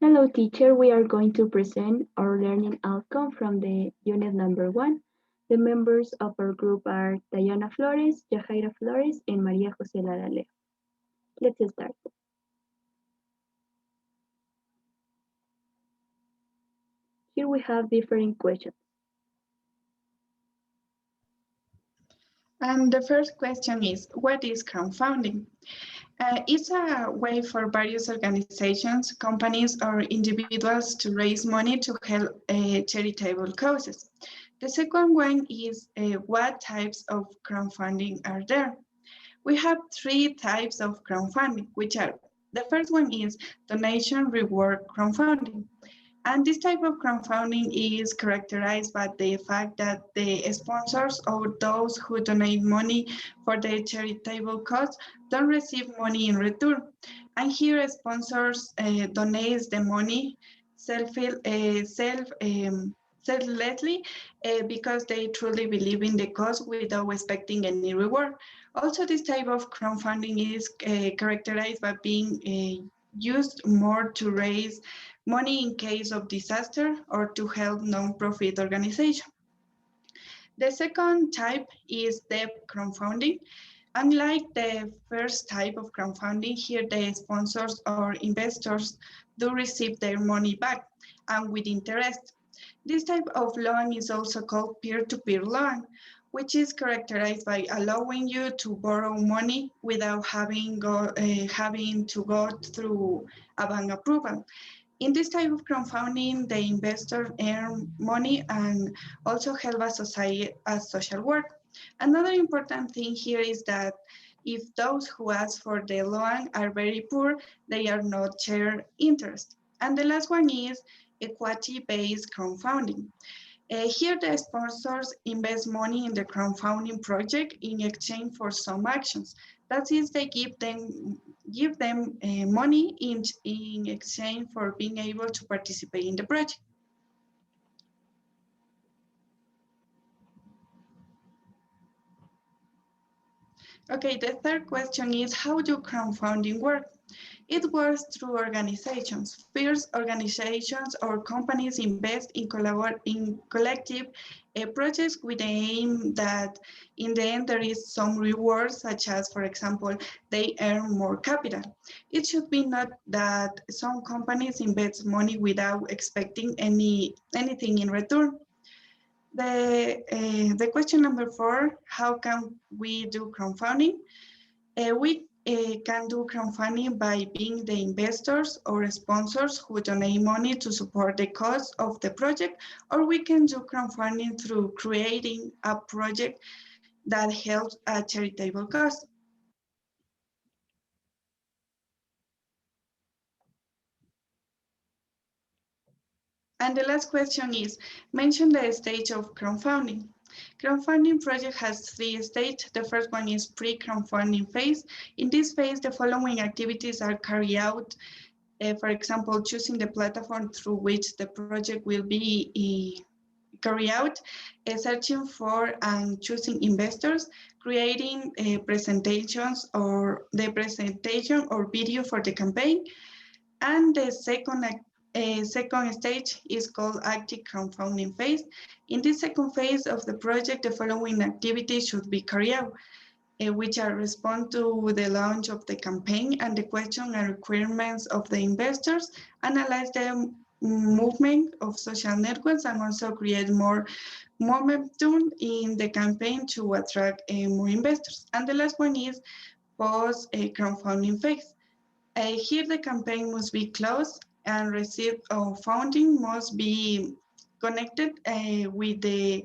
Hello teacher, we are going to present our learning outcome from the unit number 1. The members of our group are Diana Flores, Yajaira Flores, and Maria Jose Lara Leo. Let's start. Here we have different questions. And the first question is, what is crowdfunding? It's a way for various organizations, companies, or individuals to raise money to help charitable causes. The second one is what types of crowdfunding are there? We have three types of crowdfunding, which are, the first one is donation reward crowdfunding. And this type of crowdfunding is characterized by the fact that the sponsors or those who donate money for their charitable cause don't receive money in return. And here sponsors donate the money selflessly because they truly believe in the cause without expecting any reward. Also, this type of crowdfunding is characterized by being used more to raise money in case of disaster or to help non-profit organizations. The second type is debt crowdfunding. Unlike the first type of crowdfunding, here the sponsors or investors do receive their money back and with interest. This type of loan is also called peer-to-peer loan, which is characterized by allowing you to borrow money without having to go through a bank approval. In this type of crowdfunding, the investors earn money and also help as social work. Another important thing here is that if those who ask for the loan are very poor, they are not shared interest. And the last one is equity-based crowdfunding. Here, the sponsors invest money in the crowdfunding project in exchange for some actions. That is, they give them money in exchange for being able to participate in the project. Okay, the third question is, how do crowdfunding work? It works through organizations. First, organizations or companies invest in collective projects with the aim that in the end there is some reward, such as, for example, they earn more capital. It should be not that some companies invest money without expecting anything in return. The question number 4, how can we do crowdfunding? We can do crowdfunding by being the investors or sponsors who donate money to support the cost of the project, or we can do crowdfunding through creating a project that helps a charitable cause. And the last question is, mention the stage of crowdfunding. Crowdfunding project has 3 stages. The first one is pre-crowdfunding phase. In this phase, the following activities are carried out. For example, choosing the platform through which the project will be carried out, searching for and choosing investors, creating presentations or the presentation or video for the campaign. And the second stage is called active crowdfunding phase. In this second phase of the project, the following activities should be carried out, which are respond to the launch of the campaign and the question and requirements of the investors, analyze the movement of social networks, and also create more momentum in the campaign to attract more investors. And the last one is post crowdfunding phase. Here the campaign must be closed and receipt of funding must be connected with the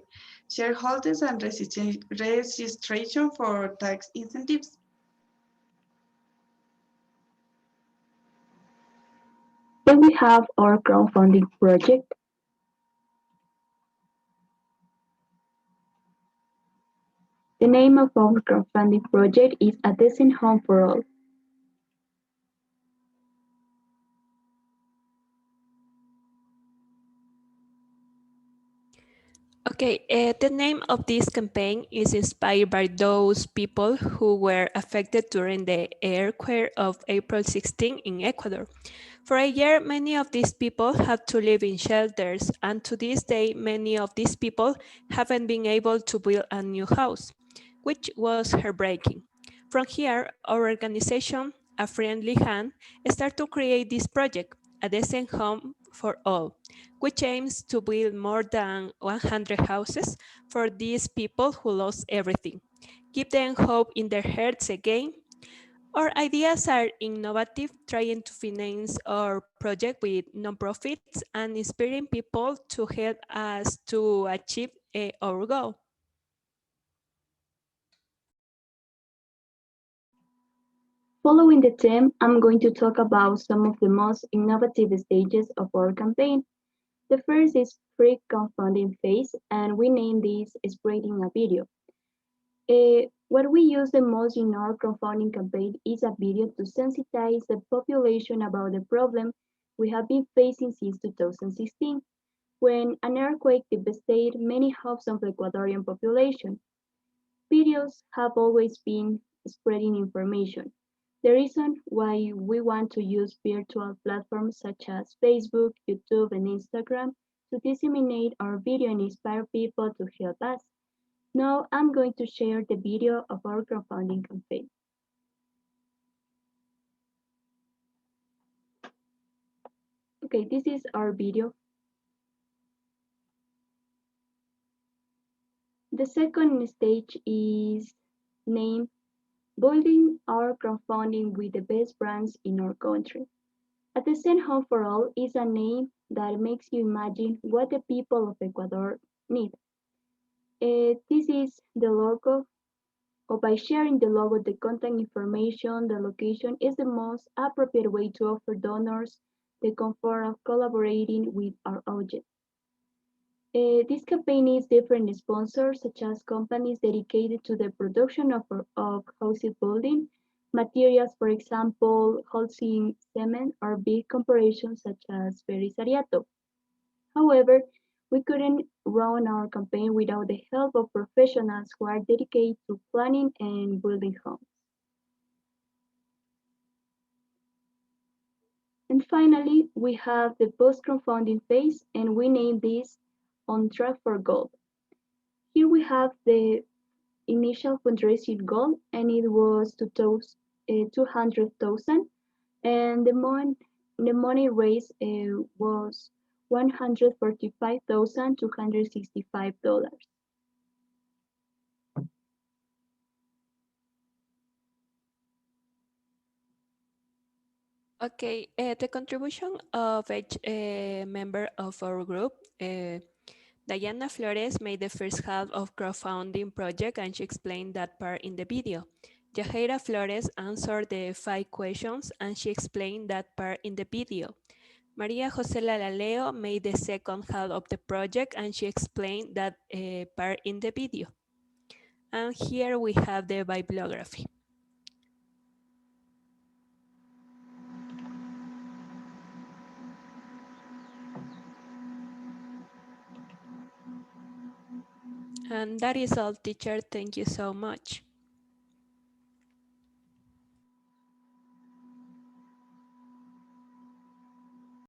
shareholders and registration for tax incentives. Here we have our crowdfunding project. The name of our crowdfunding project is A Decent Home for All. Okay, the name of this campaign is inspired by those people who were affected during the earthquake of April 16 in Ecuador. For a year, many of these people had to live in shelters, and to this day, many of these people haven't been able to build a new house, which was heartbreaking. From here, our organization, A Friendly Hand, started to create this project, A Decent Home for All, which aims to build more than 100 houses for these people who lost everything, give them hope in their hearts again. Our ideas are innovative, trying to finance our project with nonprofits and inspiring people to help us to achieve our goal. Following the theme, I'm going to talk about some of the most innovative stages of our campaign. The first is pre-crowdfunding phase, and we name this Spreading a Video. What we use the most in our crowdfunding campaign is a video to sensitize the population about the problem we have been facing since 2016, when an earthquake devastated many halves of the Ecuadorian population. Videos have always been spreading information. The reason why we want to use virtual platforms such as Facebook, YouTube, and Instagram to disseminate our video and inspire people to help us. Now I'm going to share the video of our crowdfunding campaign. Okay, this is our video. The second stage is named Building Our Crowdfunding with the Best Brands in Our Country. A Decent Home for All is a name that makes you imagine what the people of Ecuador need. This is the logo, or by sharing the logo, the contact information, the location is the most appropriate way to offer donors the comfort of collaborating with our audience. This campaign is different sponsors, such as companies dedicated to the production of housing building materials, for example, Holcim Cement, or big corporations such as Berisariato. However, we couldn't run our campaign without the help of professionals who are dedicated to planning and building homes. And finally, we have the post-crowdfunding phase, and we name this On Track for Gold. Here we have the initial fundraising goal, and it was 200,000, and the money raised was $145,265. Okay, the contribution of each member of our group, Diana Flores made the first half of crowdfunding project and she explained that part in the video. Yajaira Flores answered the 5 questions and she explained that part in the video. Maria Jose Laleo made the second half of the project and she explained that part in the video. And here we have the bibliography. And that is all, teacher. Thank you so much.